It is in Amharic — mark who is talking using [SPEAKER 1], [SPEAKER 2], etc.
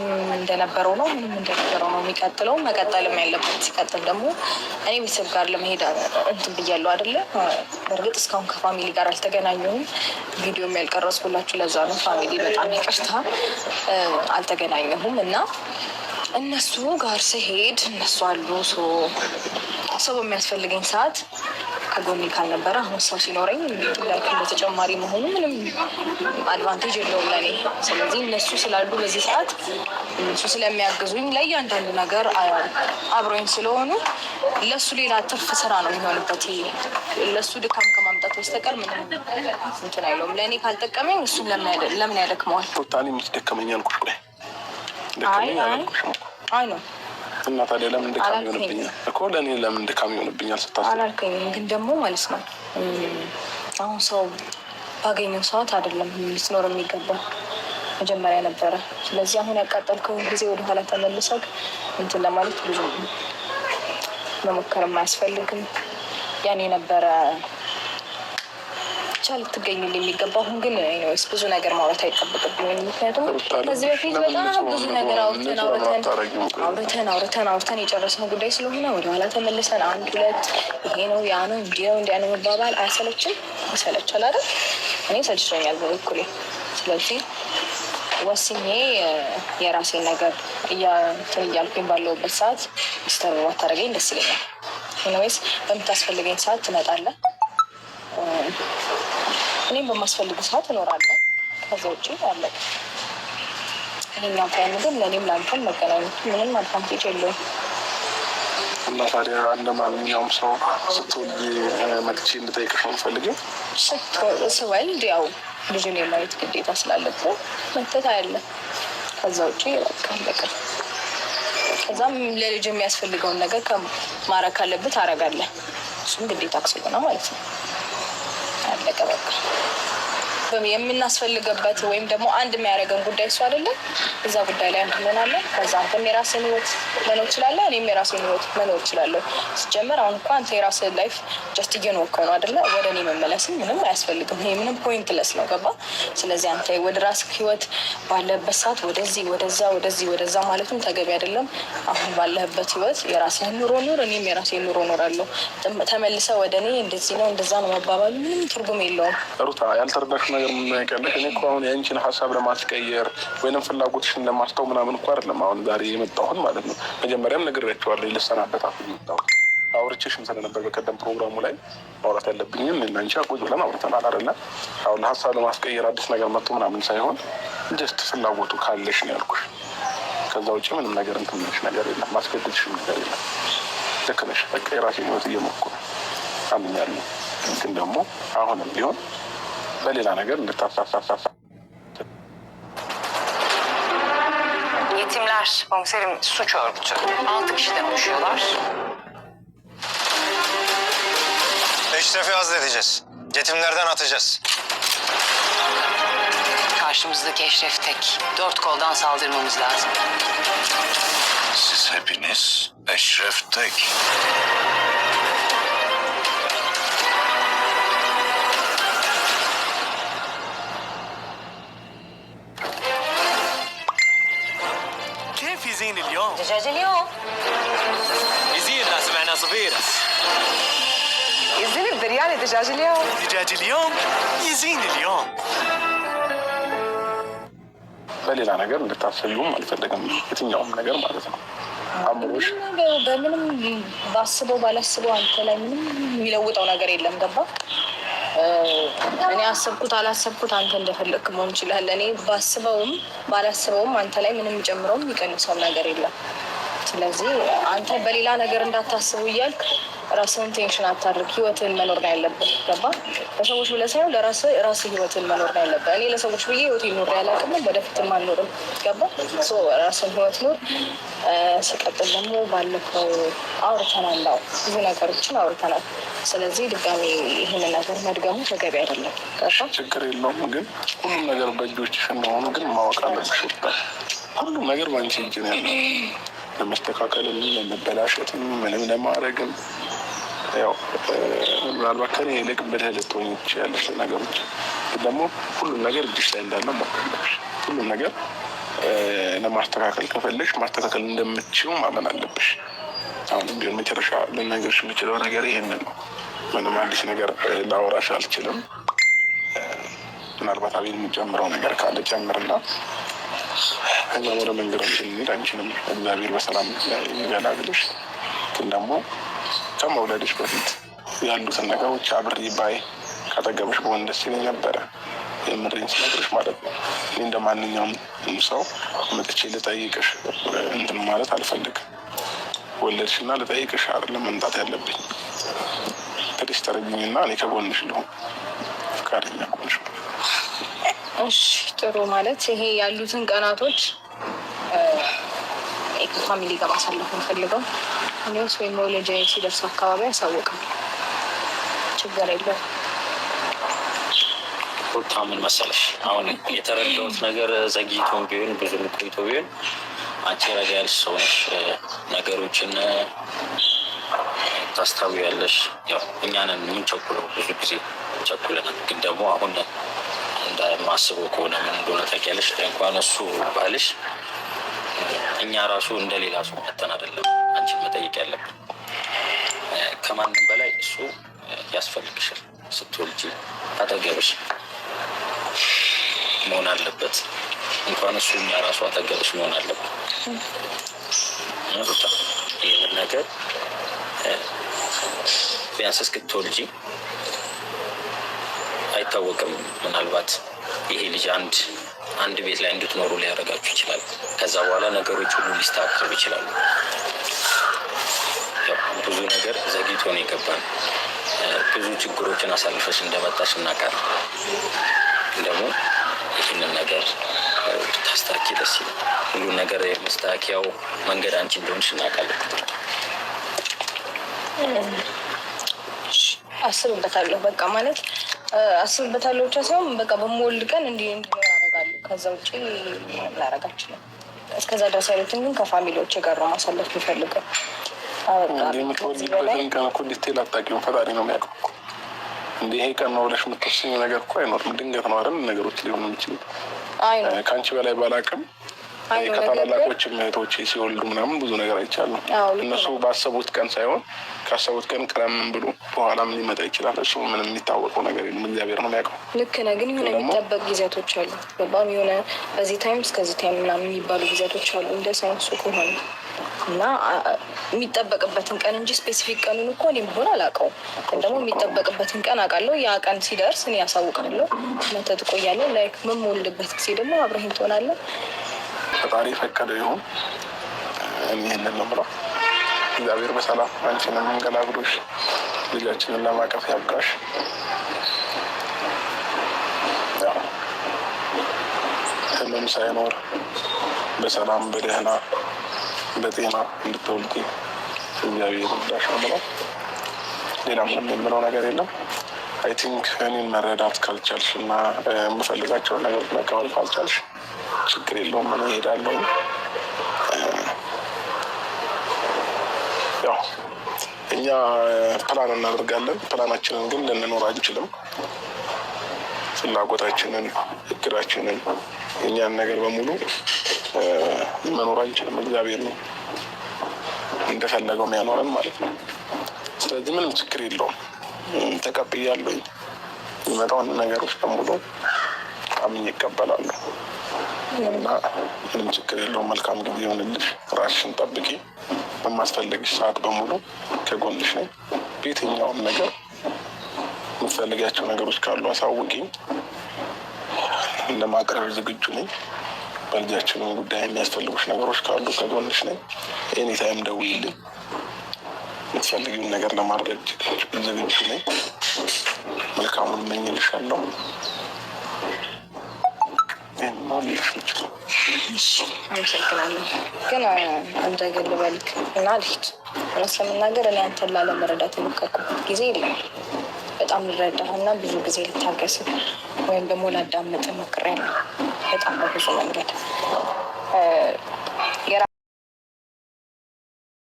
[SPEAKER 1] አሁን እንደነበረው ነው፣ ምንም እንደነበረው ነው የሚቀጥለው፣ መቀጠልም ያለበት። ሲቀጥል ደግሞ እኔ ቤተሰብ ጋር ለመሄድ እንትን ብያለሁ አይደለ? በእርግጥ እስካሁን ከፋሚሊ ጋር አልተገናኘሁም። ቪዲዮም ያልቀረጽኩላችሁ ለዛ ነው። ፋሚሊ በጣም ይቅርታ አልተገናኘሁም እና እነሱ ጋር ስሄድ እነሱ አሉ። ሰው በሚያስፈልገኝ ሰዓት ከጎኔ ካልነበረ አሁን ሰው ሲኖረኝ በተጨማሪ መሆኑ ምንም አድቫንቴጅ የለውም ለእኔ። ስለዚህ እነሱ ስላሉ በዚህ ሰዓት እነሱ ስለሚያግዙኝ ለእያንዳንዱ ነገር አብሮኝ ስለሆኑ ለእሱ ሌላ ትርፍ ስራ ነው የሚሆንበት። ለእሱ ድካም ከማምጣት በስተቀር ምንም እንትን አይለውም። ለእኔ ካልጠቀመኝ እሱን ለምን ያደክመዋል?
[SPEAKER 2] ቶታሊ የምትደከመኝ አልኩሽ።
[SPEAKER 1] አይ ነው
[SPEAKER 2] እና ታዲያ ለምን ድካም ይሆንብኛል እኮ? ለእኔ ለምን ድካም ይሆንብኛል ስታስብ
[SPEAKER 1] አላልከኝም። ግን ደግሞ ማለት ነው አሁን ሰው ባገኘው ሰዓት አይደለም ልትኖር የሚገባው መጀመሪያ ነበረ። ስለዚህ አሁን ያቃጠልከውን ጊዜ ወደኋላ ተመልሰህ እንትን ለማለት ብዙ መሞከርም አያስፈልግም። ያኔ ነበረ ልትገኝል የሚገባው። አሁን ግን ብዙ ነገር ማውራት አይጠበቅብኝም። ምክንያቱም ከዚህ በፊት በጣም ብዙ ነገር አውርተን የጨረስነው ጉዳይ ስለሆነ ወደኋላ ተመልሰን አንድ ሁለት ይሄ ነው ያ ነው እንዲያ ነው መባባል አያሰለችም? ይሰለቻል አይደል? እኔ ሰልችቶኛል በበኩሌ። ስለዚህ ወስኜ የራሴን ነገር እያልኩኝ ባለሁበት ሰዓት ስተርባ ታደርገኝ ደስ ይለኛል። ኤኒዌይስ በምታስፈልገኝ ሰዓት ትመጣለህ፣ እኔም በማስፈልግ ሰዓት እኖራለሁ። ከዛ ውጭ ያለ እኛም ታይም ግን ለእኔም ለአንተም መገናኘቱ ምንም አድቫንቴጅ የለውም።
[SPEAKER 2] እና ታዲያ እንደ ማንኛውም ሰው ስትወልጂ መጥቼ እንድጠይቅሽ ነው የምፈልገው።
[SPEAKER 1] ስወልድ ያው ልጅን የማየት ግዴታ ስላለብህ መተት አያለ። ከዛ ውጭ በቃ ከዛም ለልጅ የሚያስፈልገውን ነገር ማድረግ ካለብህ ታደርጋለህ። እሱም ግዴታ ስለሆነ ማለት ነው። አለቀ በቃ። የምናስፈልገበት ወይም ደግሞ አንድ የሚያደርገን ጉዳይ እሱ አይደለም። እዛ ጉዳይ ላይ አንድ እንሆናለን። ከዛ አንተም የራስህን ህይወት መኖር ትችላለህ፣ እኔም የራሴን ህይወት መኖር እችላለሁ። ሲጀመር አሁን እኮ አንተ የራስህን ላይፍ ጀስት እየኖርከው ነው አይደለ? ወደ እኔ መመለስም ምንም አያስፈልግም። ይሄ ምንም ፖይንትለስ ነው። ገባ? ስለዚህ አንተ ወደ ራስህ ህይወት ባለበት ሰዓት ወደዛ ማለቱም ተገቢ አይደለም። አሁን ባለህበት ህይወት የራስህን ኑሮ ኑር፣ እኔም የራሴን ኑሮ እኖራለሁ። ተመልሰህ ወደ እኔ እንደዚህ ነው እንደዛ ነው መባባሉ ምንም ትርጉም የለውም።
[SPEAKER 2] ሩታ ያልተረዳሽ ነገር ምን ያቀለሽ? እኔ እኮ አሁን የአንቺን ሀሳብ ለማስቀየር ወይንም ፍላጎትሽን ለማስተው ምናምን እኮ አይደለም አሁን ዛሬ የመጣሁት ማለት ነው። መጀመሪያም ነግሬያቸዋለሁ ልሰናበታት የመጣሁት አውርቼሽም ስለነበር በቀደም ፕሮግራሙ ላይ ማውራት ያለብኝም እና አንቺ አቆይ ብለን አውርተናል አይደለ? አሁን ለሀሳብ ለማስቀየር አዲስ ነገር መጥቶ ምናምን ሳይሆን ጀስት ፍላጎቱ ካለሽ ነው ያልኩሽ። ከዛ ውጭ ምንም ነገር እንትምልሽ ነገር የለም፣ ማስገድድሽም ነገር የለም። ልክ ነሽ። በቃ የራሴን ህይወት እየሞኩ አምኛለሁ። ግን ደግሞ አሁንም ቢሆን በሌላ ነገር እንድታሳሳሳሳ
[SPEAKER 3] Yetimler komiserim suç örgütü. 6 kişiden oluşuyorlar.
[SPEAKER 4] Eşref'i azledeceğiz. Yetimlerden atacağız.
[SPEAKER 3] Karşımızdaki Eşref tek. 4 koldan saldırmamız lazım.
[SPEAKER 4] Siz hepiniz Eşref tek.
[SPEAKER 5] كيف يزين اليوم؟
[SPEAKER 3] دجاج اليوم.
[SPEAKER 5] يزين لا سمعنا صفيرة.
[SPEAKER 3] يزين برياني دجاج اليوم.
[SPEAKER 5] دجاج اليوم يزين اليوم.
[SPEAKER 2] በሌላ ነገር እንድታሰዩም አልፈለግም። የትኛውም ነገር ማለት ነው። አምሮሽ
[SPEAKER 1] በምንም ባስበው ባላስበው አንተ ላይ ምንም የሚለውጠው ነገር የለም። ገባ? እኔ አሰብኩት አላሰብኩት አንተ እንደፈለክ መሆን ይችላል። እኔ ባስበውም ባላስበውም አንተ ላይ ምንም ጨምረውም የሚቀንሰው ነገር የለም። ስለዚህ አንተ በሌላ ነገር እንዳታስቡ እያልክ ራስህን ቴንሽን አታድርግ። ህይወትን መኖር ነው ያለብህ። ገባ? ለሰዎች ብለህ ሳይሆን ለራስህ ህይወትን መኖር ነው ያለብህ። እኔ ለሰዎች ብዬ ህይወቴን ኖር ያላቅም ወደፊትም አልኖርም። ገባ? ራስን ህይወት ኖር። ሲቀጥል ደግሞ ባለፈው አውርተናል፣ ብዙ ነገሮችን አውርተናል። ስለዚህ ድጋሚ ይህንን ነገር መድገሙ ተገቢ አይደለም።
[SPEAKER 2] ችግር የለውም። ግን ሁሉም ነገር በእጆችሽ እንደሆኑ ግን ማወቅ አለብሽ። ሁሉም ነገር በአንቺ እጅ ነው ያለው። ለመስተካከልም ለመበላሸትም ምንም ለማድረግም ያው ምናልባት ከኔ ይልቅ ብልህ ልትሆኝ ትችያለሽ ነገሮች። ግን ደግሞ ሁሉም ነገር እጅሽ ላይ እንዳለ ማወቅ አለብሽ። ሁሉም ነገር ለማስተካከል ከፈለሽ ማስተካከል እንደምትችው ማመን አለብሽ። አሁንም ቢሆን መጨረሻ ልነግርሽ የምችለው ነገር ይሄንን ነው። ምንም አዲስ ነገር ላወራሽ አልችልም። ምናልባት አቤል የሚጨምረው ነገር ካለ ጨምርና እኛ ወደ መንገዳችን እንሂድ። አንቺንም እግዚአብሔር በሰላም ይገላግልሽ። ግን ደግሞ ከመውለድሽ በፊት ያሉትን ነገሮች አብሬ ባይ ካጠገብሽ በሆን ደስ ይለኝ ነበረ። የምሬን ስነግርሽ ማለት ነው። እኔ እንደ ማንኛውም ሰው መጥቼ ልጠይቅሽ እንትን ማለት አልፈልግም። ወለድሽና ልጠይቅሽ አይደለም መምጣት ያለብኝ። ትንሽ ተረጅኝና እኔ ከጎንሽ ልሁን ፈቃደኛ ከሆንሽ።
[SPEAKER 1] እሺ ጥሩ። ማለት ይሄ ያሉትን ቀናቶች ከፋሚሊ ጋር ማሳለፍ እንፈልገው እኔስ ወይም መውለጃ ሲደርስ አካባቢ ያሳውቃል። ችግር የለውም።
[SPEAKER 6] ሩታ ምን መሰለሽ፣ አሁን የተረዳሁት ነገር ዘግይቶም ቢሆን ብዙ ቆይቶ ቢሆን አንቺ ረጋ ያልሽ ሰው ነሽ። ነገሮችን ታስታውያለሽ። ያው እኛንን የምንቸኩለው ብዙ ጊዜ ቸኩለናል። ግን ደግሞ አሁን እንደማስበው ከሆነ ምን እንደሆነ ታውቂያለሽ። እንኳን እሱ ባልሽ እኛ ራሱ እንደሌላ ሰው መተን አይደለም አንቺን መጠየቅ ያለብን። ከማንም በላይ እሱ ያስፈልግሻል። ስትወልጂ አጠገብሽ መሆን አለበት። እንኳን እሱ እኛ ራሱ አጠገብሽ መሆን አለበት። ሩታ ይህንን ነገር ቢያንስ እስክትወልጂ አይታወቅም። ምናልባት ይሄ ልጅ አንድ ቤት ላይ እንድትኖሩ ሊያደርጋችሁ ይችላል። ከዛ በኋላ ነገሮች ሁሉ ሊስተካከሉ ይችላሉ። ብዙ ነገር ዘግይቶ ነው የገባን። ብዙ ችግሮችን አሳልፈሽ እንደመጣሽ እናውቃለን። ደግሞ ይህንን ነገር ታስታኪ ደስ ይላል። ሁሉ ነገር የመስተካከያው መንገድ አንቺ እንደሆንሽ እናውቃለን።
[SPEAKER 1] አስብበታለሁ። በቃ ማለት አስብበታለሁ ብቻ ሳይሆን በቃ በምወልድ ቀን እንዲህ ያደርጋሉ። ከዛ ውጭ ላረጋችንም እስከዛ ድረስ ያሉትን ግን ከፋሚሊዎች ጋር ነው ማሳለፍ የሚፈልገው።
[SPEAKER 2] የምትወልድበትን ቀን እኮ ዲቴል አታውቂውም። ፈጣሪ ነው የሚያውቀው። እንደ ይሄ ቀን ነው ብለሽ የምትወስኝ ነገር እኮ አይኖርም። ድንገት ነው አይደል ነገሮች ሊሆኑ የሚችሉት። ከአንቺ በላይ ባላቅም ከታላላቆችም እህቶቼ ሲወልዱ ምናምን ብዙ ነገር አይቻልም። እነሱ ባሰቡት ቀን ሳይሆን ካሰቡት ቀን ቀደም ብሎ በኋላም ሊመጣ ይችላል። እሱ ምንም የሚታወቀው ነገር የለም። እግዚአብሔር ነው የሚያውቀው።
[SPEAKER 1] ልክ ነህ። ግን የሆነ የሚጠበቅ ጊዜያቶች አሉ። በጣም የሆነ በዚህ ታይም እስከዚህ ታይም ምናምን የሚባሉ ጊዜያቶች አሉ እንደ ሳይንሱ ከሆነ እና የሚጠበቅበትን ቀን እንጂ ስፔሲፊክ ቀኑን እኮ እኔም ቢሆን አላውቀውም። ግን ደግሞ የሚጠበቅበትን ቀን አውቃለሁ። ያ ቀን ሲደርስ እኔ ያሳውቃለሁ። መተህ ትቆያለህ። ላይክ የምወልድበት ጊዜ ደግሞ አብረኸኝ ትሆናለህ።
[SPEAKER 2] ፈጣሪ ፈቀደ ይሁን። ይህንን ነው የምለው። እግዚአብሔር በሰላም አንቺንም እንገላግሎሽ ልጃችንን ለማቀፍ ያብቃሽ። ህመም ሳይኖር በሰላም በደህና በጤና እንድትወልቂ እግዚአብሔር ይርዳሽ ነው የምለው። ሌላ ምንም የምለው ነገር የለም። አይ ቲንክ እኔን መረዳት ካልቻልሽ እና የምፈልጋቸውን ነገር መቀበል ካልቻልሽ ችግር የለውም። እኔ እሄዳለሁ። ያው እኛ ፕላን እናደርጋለን። ፕላናችንን ግን ልንኖር አንችልም። ፍላጎታችንን፣ እቅዳችንን፣ የእኛን ነገር በሙሉ መኖር አንችልም። እግዚአብሔር ነው እንደፈለገው የሚያኖረን ማለት ነው። ስለዚህ ምንም ችግር የለውም። ተቀብያለሁ። የሚመጣውን ነገሮች በሙሉ አምኜ ይቀበላሉ እና ምንም ችግር የለውም። መልካም ጊዜ ይሆንልሽ። ራስሽን ጠብቂ። በማስፈለግሽ ሰዓት በሙሉ ከጎንሽ ነኝ። በየትኛውም ነገር የምትፈልጊያቸው ነገሮች ካሉ አሳውቂኝ። ለማቅረብ ዝግጁ ነኝ። በልጃችንም ጉዳይ የሚያስፈልጉሽ ነገሮች ካሉ ከጎንሽ ነኝ። ኤኒታይም ደውይልኝ። የምትፈልጊውን ነገር ለማድረግ ዝግጁ ነኝ። መልካሙን እመኝልሻለሁ።
[SPEAKER 1] አመሰግናለሁ። ግን አንተ ግን ልበልክ እና ልሂድ። እውነት ለመናገር እኔ አንተን ላለመረዳት የሞከርኩበት ጊዜ የለም። በጣም ልረዳህ እና ብዙ ጊዜ ልታገስ ወይም ደግሞ ላዳምጥ ሞክሬያለሁ። በጣም በብዙ መንገድ